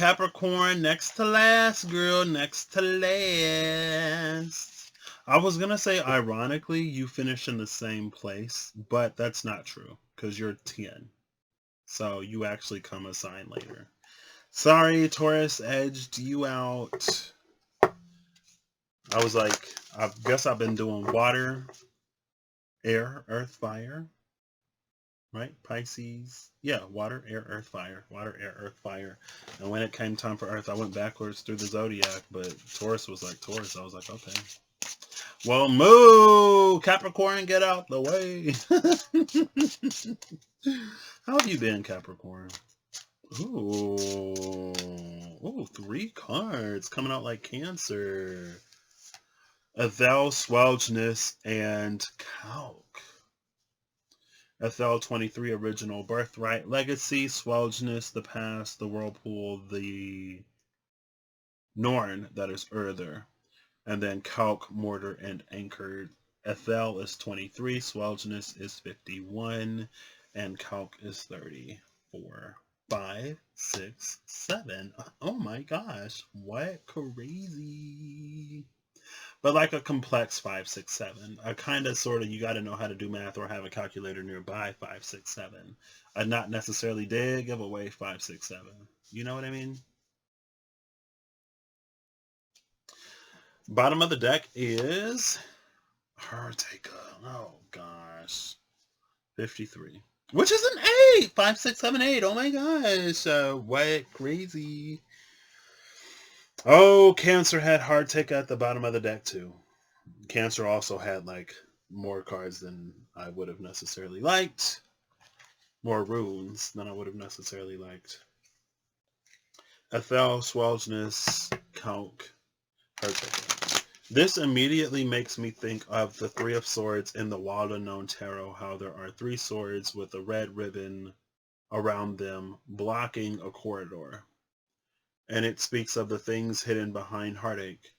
Capricorn, next to last, girl, next to last. I was going to say, ironically, you finish in the same place, but that's not true because you're 10. So you actually come a sign later. Sorry, Taurus edged you out. I was like, I guess I've been doing water, air, earth, fire. Right? Pisces. Yeah, water, air, earth, fire. Water, air, earth, fire. And when it came time for earth, I went backwards through the zodiac, but Taurus was like Taurus. I was like, okay. Well, moo! Capricorn, get out the way. How have you been, Capricorn? Ooh. Ooh, 3 cards coming out like Cancer. Athel, Swelgeness, and Calc. FL 23 original birthright legacy, Swelgeness, the past, the whirlpool, the Norn, that is Earther, and then Calc, mortar, and anchored. FL is 23, Swelgeness is 51, and Calc is 34. 5, 6, 7. Oh my gosh, what crazy. But like a complex 5, 6, 7. A kind of sort of, you got to know how to do math or have a calculator nearby 5, 6, 7. A not necessarily dead giveaway 5, 6, 7. You know what I mean? Bottom of the deck is Heartaker. Oh gosh. 53. Which is an 8! 5, 6, 7, 8. Oh my gosh. What crazy. Oh, Cancer had Heartaker at the bottom of the deck too. Cancer also had like more cards than I would have necessarily liked. More runes than I would have necessarily liked. Athel, Swelgeness, Calc, Heartaker. This immediately makes me think of the 3 of Swords in the Wild Unknown Tarot, how there are 3 swords with a red ribbon around them blocking a corridor. And it speaks of the things hidden behind heartache.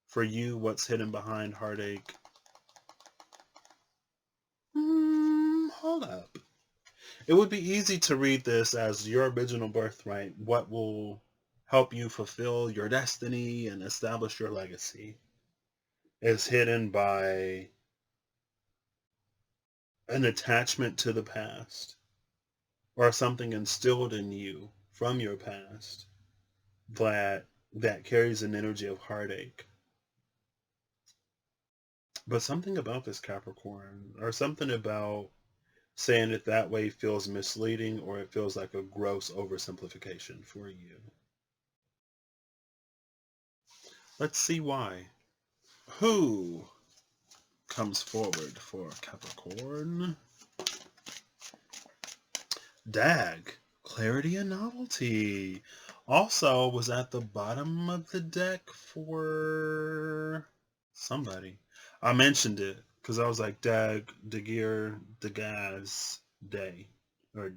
For you, what's hidden behind heartache? Hold up. It would be easy to read this as your original birthright. What will help you fulfill your destiny and establish your legacy is hidden by an attachment to the past or something instilled in you from your past that carries an energy of heartache. But something about this Capricorn, or something about saying it that way, feels misleading, or it feels like a gross oversimplification for you. Let's see why. Who comes forward for Capricorn? Dag, clarity and novelty. Also was at the bottom of the deck for somebody. I mentioned it because I was like, Dag, Dagir, Dagaz, Day, or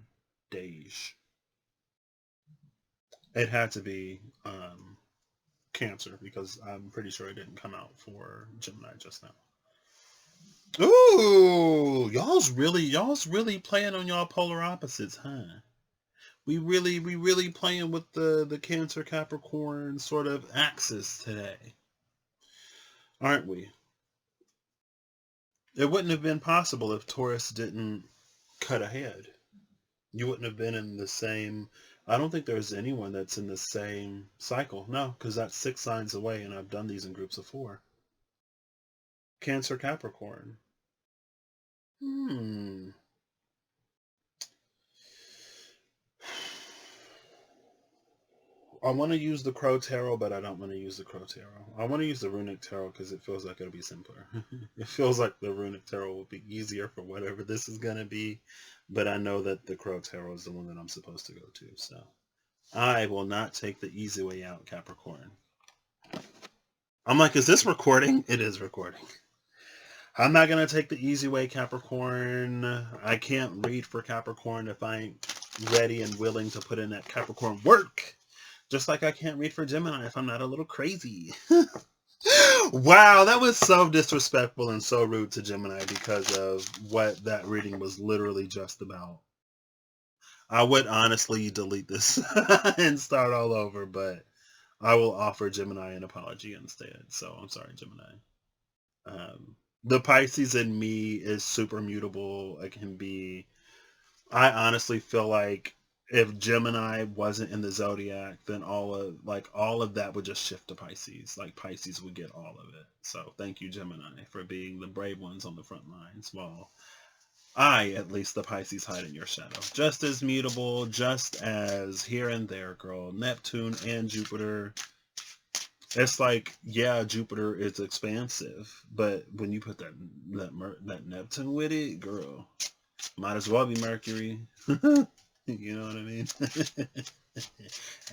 Dage. It had to be Cancer because I'm pretty sure it didn't come out for Gemini just now. Ooh, y'all's really playing on y'all polar opposites, huh? We really playing with the Cancer Capricorn sort of axis today, aren't we? It wouldn't have been possible if Taurus didn't cut ahead. You wouldn't have been in the same. I don't think there's anyone that's in the same cycle. No, because that's 6 signs away, and I've done these in groups of 4. Cancer Capricorn. I want to use the Crow Tarot, but I don't want to use the Crow Tarot. I want to use the Runic Tarot because it feels like it'll be simpler. It feels like the Runic Tarot will be easier for whatever this is going to be, but I know that the Crow Tarot is the one that I'm supposed to go to, so I will not take the easy way out, Capricorn. I'm like, is this recording? It is recording. I'm not going to take the easy way, Capricorn. I can't read for Capricorn if I ain't ready and willing to put in that Capricorn work. Just like I can't read for Gemini if I'm not a little crazy. Wow, that was so disrespectful and so rude to Gemini because of what that reading was literally just about. I would honestly delete this and start all over, but I will offer Gemini an apology instead. So I'm sorry, Gemini. The Pisces in me is super mutable. It can be. I honestly feel like if Gemini wasn't in the zodiac, then all of that would just shift to Pisces. Like Pisces would get all of it. So thank you, Gemini, for being the brave ones on the front lines. Well, at least the Pisces hide in your shadow. Just as mutable, just as here and there, girl. Neptune and Jupiter. It's like, yeah, Jupiter is expansive, but when you put that Neptune with it, girl, might as well be Mercury. You know what I mean?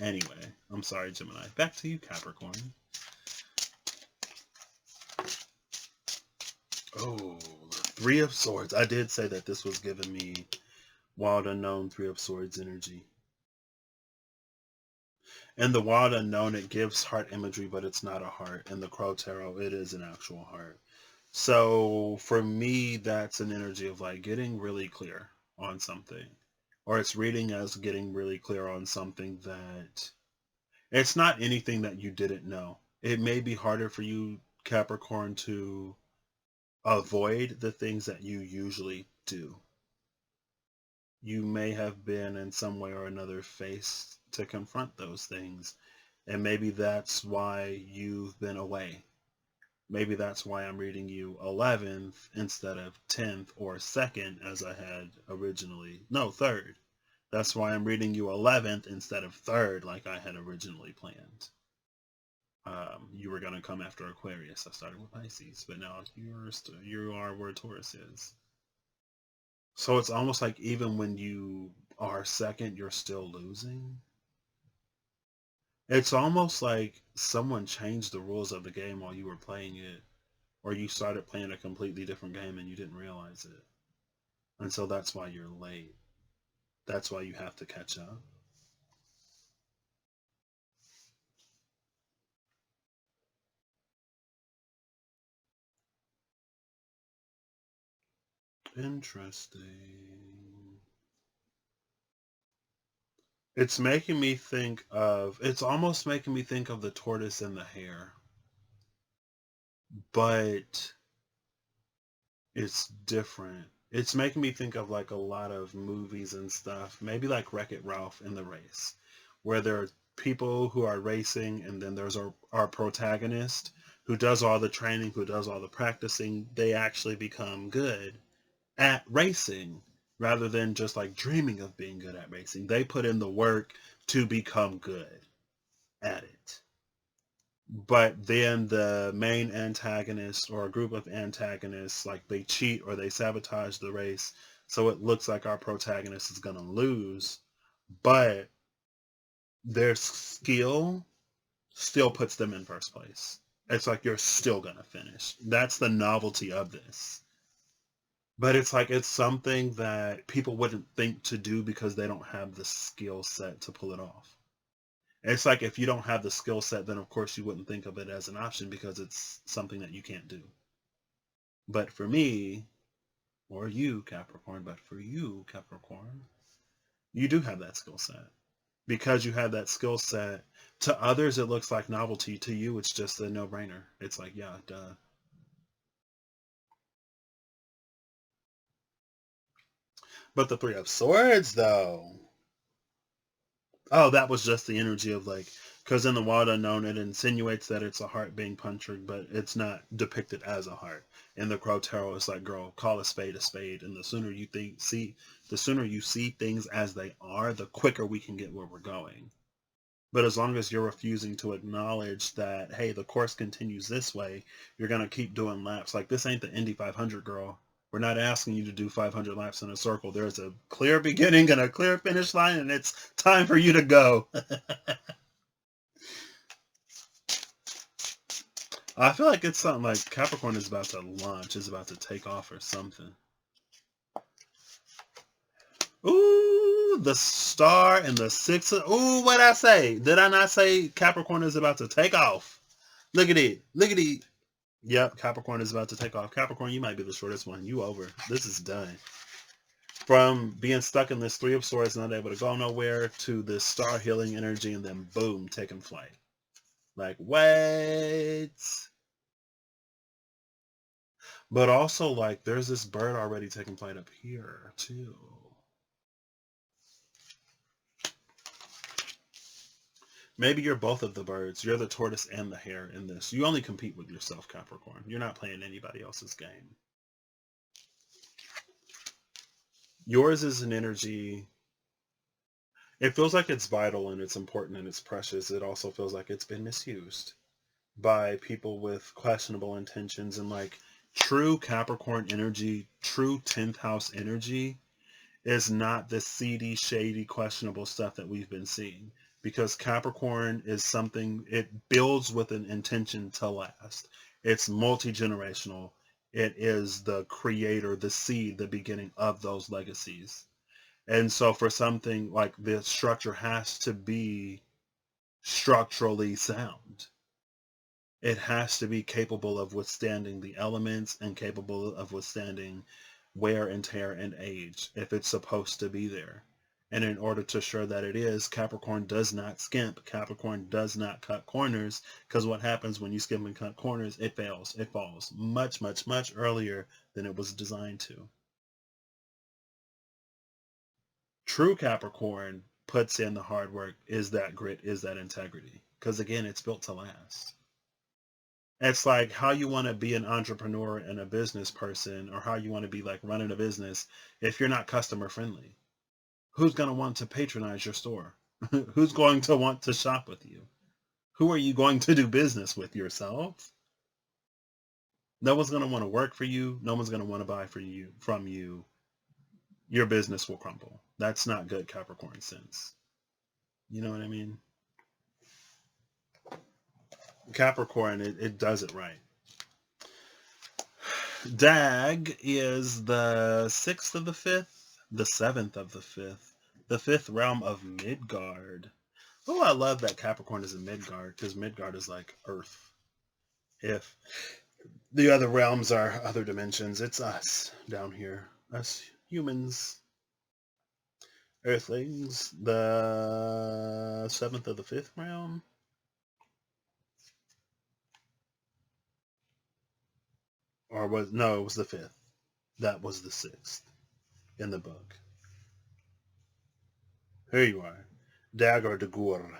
Anyway, I'm sorry, Gemini. Back to you, Capricorn. Oh, Three of Swords. I did say that this was giving me Wild Unknown Three of Swords energy. And the Wild Unknown, it gives heart imagery, but it's not a heart. In the Crow Tarot, it is an actual heart. So for me, that's an energy of like getting really clear on something. Or it's reading as getting really clear on something that it's not anything that you didn't know. It may be harder for you, Capricorn, to avoid the things that you usually do. You may have been in some way or another faced to confront those things. And maybe that's why you've been away. Maybe that's why I'm reading you 11th instead of 10th or 2nd as I had originally. No, 3rd. That's why I'm reading you 11th instead of 3rd like I had originally planned. You were going to come after Aquarius. I started with Pisces, but now you are where Taurus is. So it's almost like even when you are 2nd, you're still losing. It's almost like someone changed the rules of the game while you were playing it, or you started playing a completely different game and you didn't realize it. And so that's why you're late. That's why you have to catch up. Interesting. It's almost making me think of the tortoise and the hare, but it's different. It's making me think of like a lot of movies and stuff, maybe like Wreck-It Ralph in the race, where there are people who are racing and then there's our protagonist who does all the training, who does all the practicing. They actually become good at racing rather than just like dreaming of being good at racing. They put in the work to become good at it. But then the main antagonist or a group of antagonists, like they cheat or they sabotage the race. So it looks like our protagonist is going to lose, but their skill still puts them in first place. It's like you're still going to finish. That's the novelty of this. But it's like it's something that people wouldn't think to do because they don't have the skill set to pull it off. It's like if you don't have the skill set, then of course you wouldn't think of it as an option because it's something that you can't do. But for me, or you, Capricorn, but for you, Capricorn, you do have that skill set. Because you have that skill set, to others it looks like novelty. To you, it's just a no-brainer. It's like, yeah, duh. But the Three of Swords, though. Oh, that was just the energy of like, because in the Wild Unknown, it insinuates that it's a heart being punctured, but it's not depicted as a heart. In the Crow Tarot, it's like, girl, call a spade, and the sooner the sooner you see things as they are, the quicker we can get where we're going. But as long as you're refusing to acknowledge that, hey, the course continues this way, you're gonna keep doing laps. Like this ain't the Indy 500, girl. We're not asking you to do 500 laps in a circle. There's a clear beginning and a clear finish line, and it's time for you to go. I feel like it's something like Capricorn is about to launch, is about to take off or something. Ooh, the star and the six. Ooh, what'd I say? Did I not say Capricorn is about to take off? Look at it. Look at it. Yep, Capricorn is about to take off. Capricorn, you might be the shortest one. You over. This is done. From being stuck in this Three of Swords, not able to go nowhere, to this star healing energy, and then boom, taking flight. Like, wait. But also, like, there's this bird already taking flight up here, too. Maybe you're both of the birds. You're the tortoise and the hare in this. You only compete with yourself, Capricorn. You're not playing anybody else's game. Yours is an energy. It feels like it's vital and it's important and it's precious. It also feels like it's been misused by people with questionable intentions. And like true Capricorn energy, true 10th house energy is not the seedy, shady, questionable stuff that we've been seeing. Because Capricorn is something, it builds with an intention to last. It's multi-generational. It is the creator, the seed, the beginning of those legacies. And so for something like this, structure has to be structurally sound. It has to be capable of withstanding the elements and capable of withstanding wear and tear and age if it's supposed to be there. And in order to ensure that it is, Capricorn does not skimp. Capricorn does not cut corners, because what happens when you skimp and cut corners, it fails. It falls much, much, much earlier than it was designed to. True Capricorn puts in the hard work, is that grit, is that integrity. Because again, it's built to last. It's like how you want to be an entrepreneur and a business person, or how you want to be like running a business if you're not customer friendly. Who's going to want to patronize your store? Who's going to want to shop with you? Who are you going to do business with? Yourself? No one's going to want to work for you. No one's going to want to buy from you. Your business will crumble. That's not good Capricorn sense. You know what I mean? Capricorn, it does it right. Dag is the 6th of the 5th, the 7th of the 5th, the 5th realm of Midgard. Oh, I love that Capricorn is in Midgard, because Midgard is like Earth. If the other realms are other dimensions, it's us down here, us humans, Earthlings. The 7th of the 5th realm. Or was, no, it was the 5th. That was the 6th in the book. Here you are. Dag or Dagur.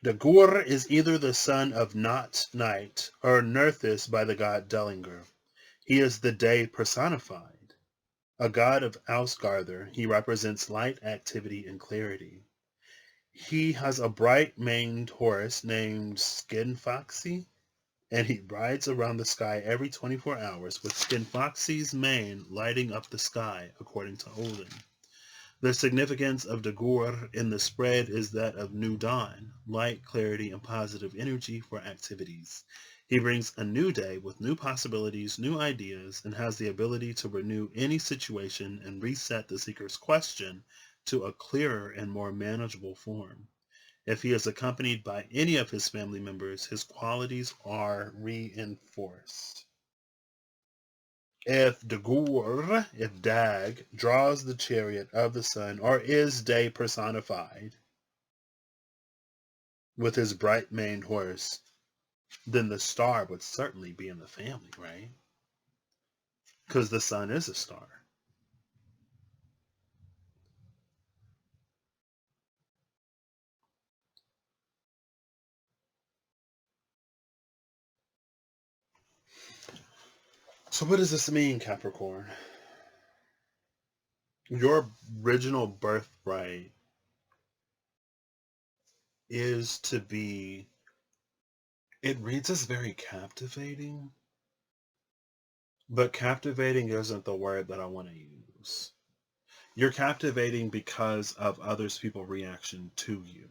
Dagur is either the son of Not Night or Nerthus by the god Dellinger. He is the day personified. A god of Ausgarther, he represents light, activity, and clarity. He has a bright-maned horse named Skinfoxy, and he rides around the sky every 24 hours with Skinfoxy's mane lighting up the sky, according to Odin. The significance of Dagur in the spread is that of new dawn, light, clarity, and positive energy for activities. He brings a new day with new possibilities, new ideas, and has the ability to renew any situation and reset the seeker's question to a clearer and more manageable form. If he is accompanied by any of his family members, his qualities are reinforced. If Dag draws the chariot of the sun, or is day personified with his bright-maned horse, then the star would certainly be in the family, right? Because the sun is a star. So what does this mean, Capricorn? Your original birthright is to be, it reads as very captivating, but captivating isn't the word that I want to use. You're captivating because of others people's reaction to you,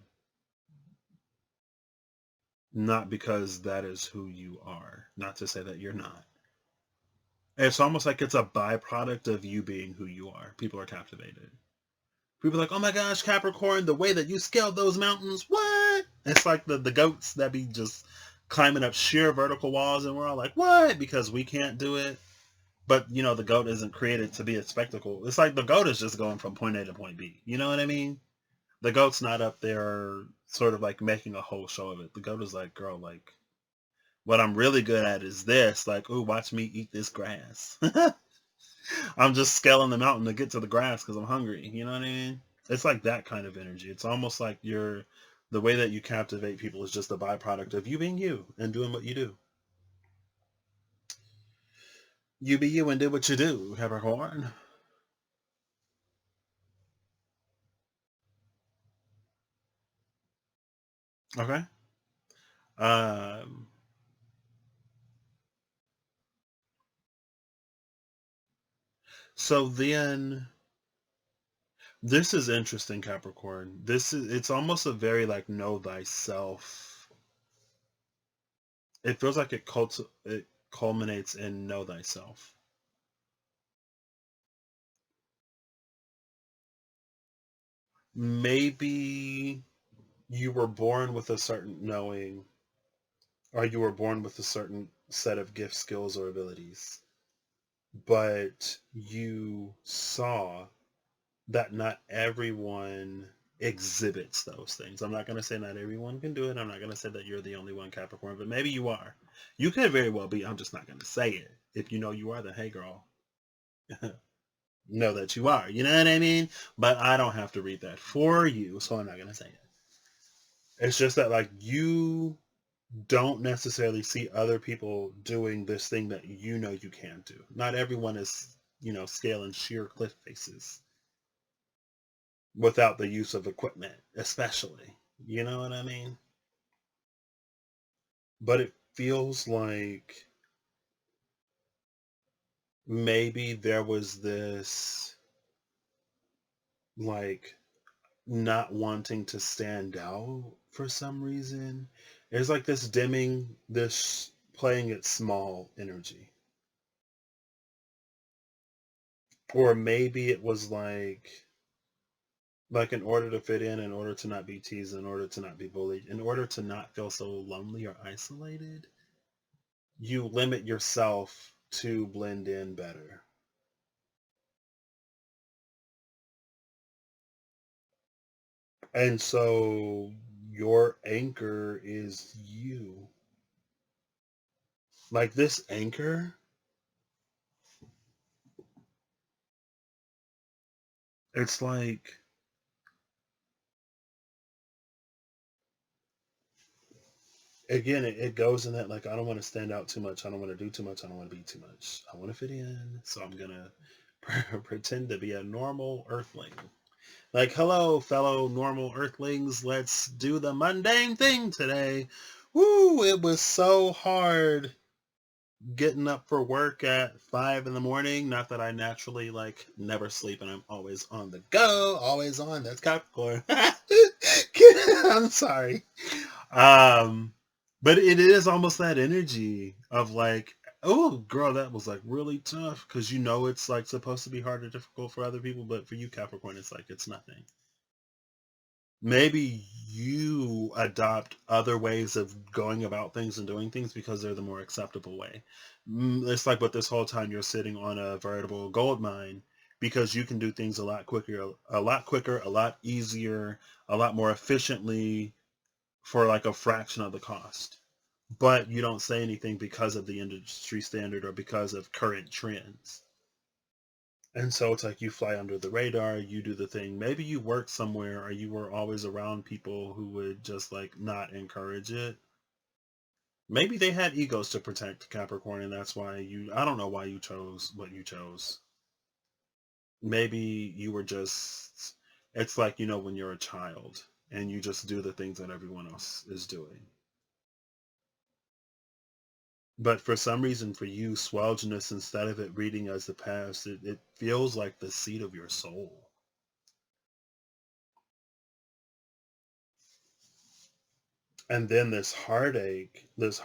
not because that is who you are. Not to say that you're not. It's almost like it's a byproduct of you being who you are. People are captivated. People are like, oh my gosh, Capricorn, the way that you scaled those mountains, what? It's like the goats that be just climbing up sheer vertical walls, and we're all like, what? Because we can't do it. But the goat isn't created to be a spectacle. It's like the goat is just going from point A to point B. You know what I mean? The goat's not up there sort of like making a whole show of it. The goat is like, girl, like what I'm really good at is this. Like, ooh, watch me eat this grass. I'm just scaling the mountain to get to the grass because I'm hungry. You know what I mean? It's like that kind of energy. It's almost like the way that you captivate people is just a byproduct of you being you and doing what you do. You be you and do what you do, Capricorn. Okay. Um, so then this is interesting, Capricorn. It's almost a very like know thyself. It feels like it culminates in know thyself. Maybe you were born with a certain knowing, or you were born with a certain set of gifts, skills, or abilities, but you saw that not everyone exhibits those things. I'm not going to say not everyone can do it. I'm not going to say that you're the only one, Capricorn, but maybe you are. You could very well be. I'm just not going to say it. If you know you are, then hey, girl, know that you are. You know what I mean? But I don't have to read that for you, so I'm not going to say it. It's just that, like, you don't necessarily see other people doing this thing that you know you can do. Not everyone is, scaling sheer cliff faces without the use of equipment, especially. You know what I mean? But it feels like maybe there was this, like, not wanting to stand out for some reason. There's like this dimming, this playing it small energy. Or maybe it was like in order to fit in order to not be teased, in order to not be bullied, in order to not feel so lonely or isolated, you limit yourself to blend in better. And so your anchor is you. Like this anchor, it's like, again, it goes in that, like, I don't want to stand out too much. I don't want to do too much. I don't want to be too much. I want to fit in. So I'm going to pretend to be a normal earthling. Like, hello, fellow normal earthlings. Let's do the mundane thing today. Woo, it was so hard getting up for work at 5 in the morning. Not that I naturally like never sleep and I'm always on the go, always on. That's Capricorn. I'm sorry. Um, but it is almost that energy of like, oh, girl, that was like really tough because it's like supposed to be hard or difficult for other people, but for you, Capricorn, it's like it's nothing. Maybe you adopt other ways of going about things and doing things because they're the more acceptable way. It's like, but this whole time you're sitting on a veritable gold mine because you can do things a lot easier, a lot more efficiently for like a fraction of the cost. But you don't say anything because of the industry standard or because of current trends. And so it's like you fly under the radar, you do the thing. Maybe you work somewhere or you were always around people who would just like not encourage it. Maybe they had egos to protect, Capricorn, and that's why I don't know why you chose what you chose. Maybe you were just, it's like, when you're a child and you just do the things that everyone else is doing. But for some reason, for you, swelginess, instead of it reading as the past, it feels like the seat of your soul. And then this heartache, it's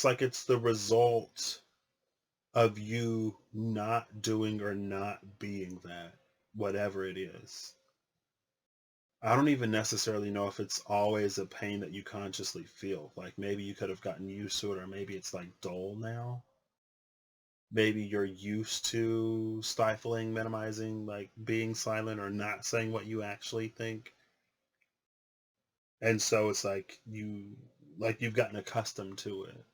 like it's the result of you not doing or not being that, whatever it is. I don't even necessarily know if it's always a pain that you consciously feel. Like maybe you could have gotten used to it, or maybe it's like dull now. Maybe you're used to stifling, minimizing, like being silent or not saying what you actually think. And so it's like you've gotten accustomed to it.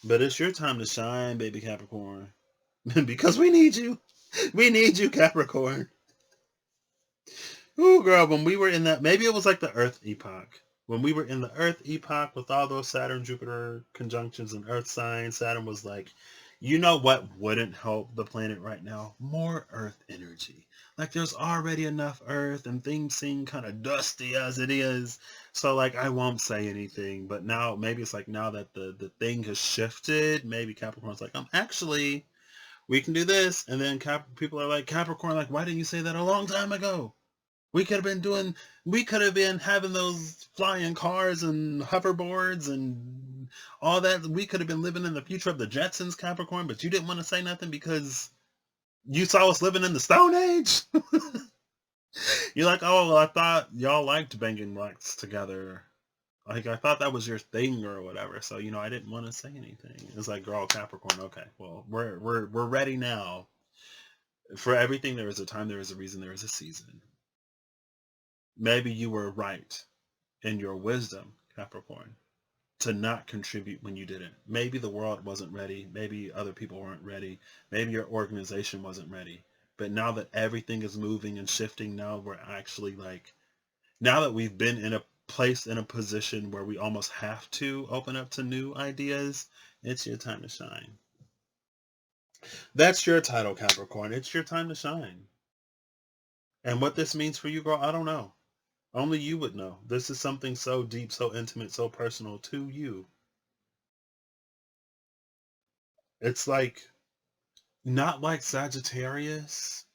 But it's your time to shine, baby Capricorn. Because we need you. We need you, Capricorn. Ooh, girl, when we were in that, maybe it was like the Earth epoch. When we were in the Earth epoch with all those Saturn, Jupiter conjunctions and Earth signs, Saturn was like, you know what wouldn't help the planet right now? More Earth energy. Like there's already enough Earth and things seem kind of dusty as it is. So like I won't say anything. But now maybe it's like now that the thing has shifted, maybe Capricorn's like, actually we can do this. And then people are like, Capricorn, like, why didn't you say that a long time ago? We could have been having those flying cars and hoverboards and all that. We could have been living in the future of the Jetsons, Capricorn, but you didn't want to say nothing because you saw us living in the Stone Age. You're like, oh, well, I thought y'all liked banging lights together. Like, I thought that was your thing or whatever. So, I didn't want to say anything. It's like, girl, Capricorn, okay, well, we're ready now. For everything, there is a time, there is a reason, there is a season. Maybe you were right in your wisdom, Capricorn, to not contribute when you didn't. Maybe the world wasn't ready. Maybe other people weren't ready. Maybe your organization wasn't ready. But now that everything is moving and shifting, now we're actually like, now that we've been in a place, in a position where we almost have to open up to new ideas, it's your time to shine. That's your title, Capricorn. It's your time to shine. And what this means for you, girl, I don't know. Only you would know. This is something so deep, so intimate, so personal to you. It's like, not like Sagittarius,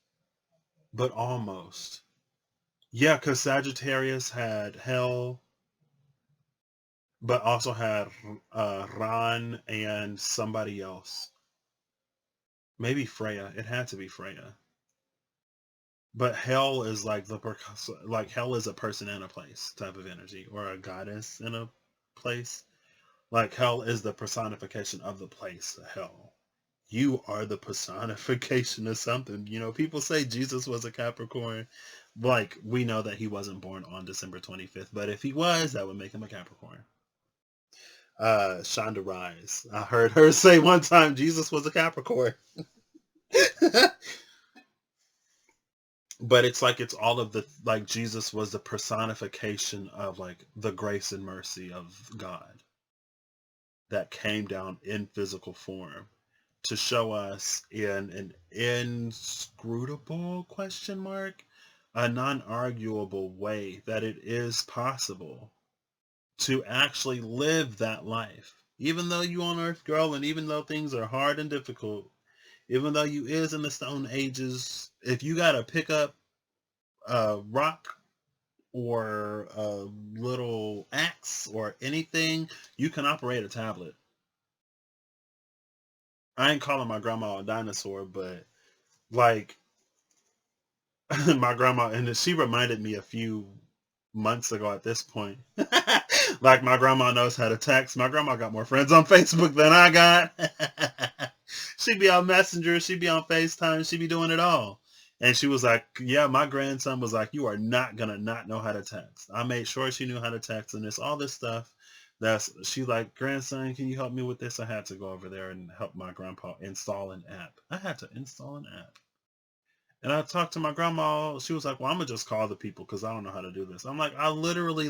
but almost. Yeah, because Sagittarius had hell, but also had Ran and somebody else. Maybe Freya. It had to be Freya. But hell is like hell is a person and a place type of energy, or a goddess in a place. Like hell is the personification of the place, hell. You are the personification of something. People say Jesus was a Capricorn. Like, we know that he wasn't born on December 25th, but if he was, that would make him a Capricorn. Shonda Rhimes. I heard her say one time Jesus was a Capricorn. But it's all of the, like, Jesus was the personification of like the grace and mercy of God that came down in physical form to show us in an inscrutable question mark, a non-arguable way that it is possible to actually live that life. Even though you on earth, girl, and even though things are hard and difficult, even though you is in the stone ages, if you gotta pick up a rock or a little axe or anything, you can operate a tablet. I ain't calling my grandma a dinosaur, but like my grandma, and she reminded me a few months ago at this point. Like my grandma knows how to text. My grandma got more friends on Facebook than I got. She'd be on Messenger, she'd be on FaceTime, she'd be doing it all. And she was like, yeah, my grandson was like, you are not gonna not know how to text. I made sure she knew how to text, and it's all this stuff. She like, grandson, can you help me with this? I had to go over there and help my grandpa install an app. I had to install an app. And I talked to my grandma. She was like, well, I'm going to just call the people because I don't know how to do this. I'm like, I already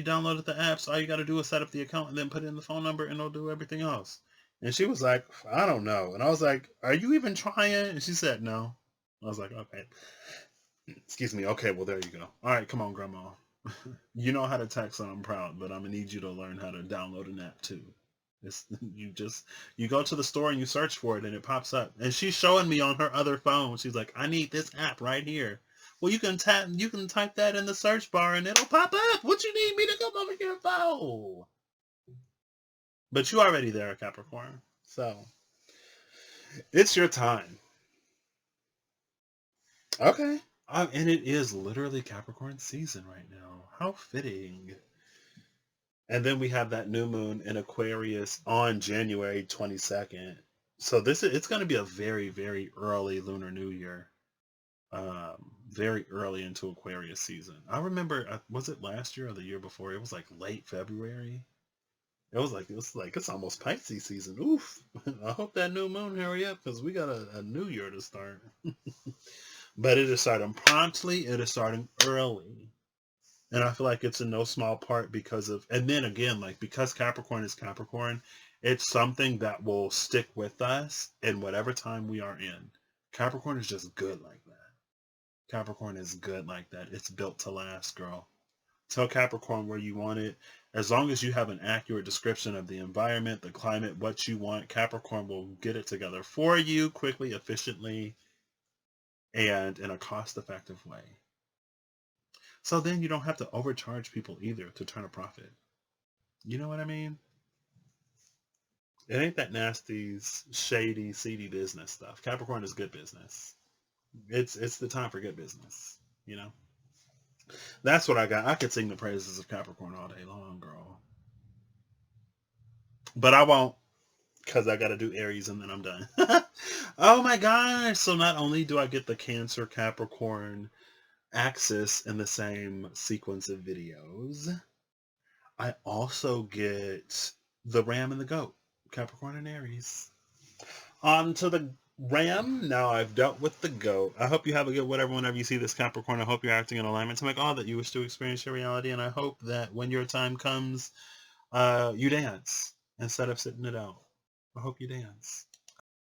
downloaded the apps. All you got to do is set up the account and then put in the phone number and it'll do everything else. And she was like, I don't know. And I was like, are you even trying? And she said, no. I was like, okay. Excuse me. Okay, well, there you go. All right, come on, grandma. You know how to text and I'm proud, but I'm going to need you to learn how to download an app too. It's, you go to the store and you search for it and it pops up. And she's showing me on her other phone. She's like, I need this app right here. Well, you can type that in the search bar and it'll pop up. What you need me to come over here for? But you already there, Capricorn. So it's your time. Okay. And it is literally Capricorn season right now. How fitting. And then we have that new moon in Aquarius on January 22nd. So it's going to be a very, very early Lunar New Year. Very early into Aquarius season. I remember, was it last year or the year before? It was like late February. It was like it's almost Pisces season. Oof! I hope that new moon hurry up because we got a new year to start. But it is starting promptly. It is starting early, and I feel like it's in no small part because of. And then again, like because Capricorn is Capricorn, it's something that will stick with us in whatever time we are in. Capricorn is just good like that. Capricorn is good like that. It's built to last, girl. Tell Capricorn where you want it. As long as you have an accurate description of the environment, the climate, what you want, Capricorn will get it together for you quickly, efficiently, and in a cost effective way. So then you don't have to overcharge people either to turn a profit. You know what I mean? It ain't that nasty, shady, seedy business stuff. Capricorn is good business. It's the time for good business. You know? That's what I got. I could sing the praises of Capricorn all day long, girl. But I won't because I got to do Aries and then I'm done. Oh my gosh. So not only do I get the Cancer Capricorn axis in the same sequence of videos, I also get the Ram and the Goat, Capricorn and Aries. On to the Ram. Now I've dealt with the Goat. I hope you have a good whatever whenever you see this Capricorn. I hope you're acting in alignment to make all that you wish to experience your reality. And I hope that when your time comes, you dance instead of sitting it out. I hope you dance.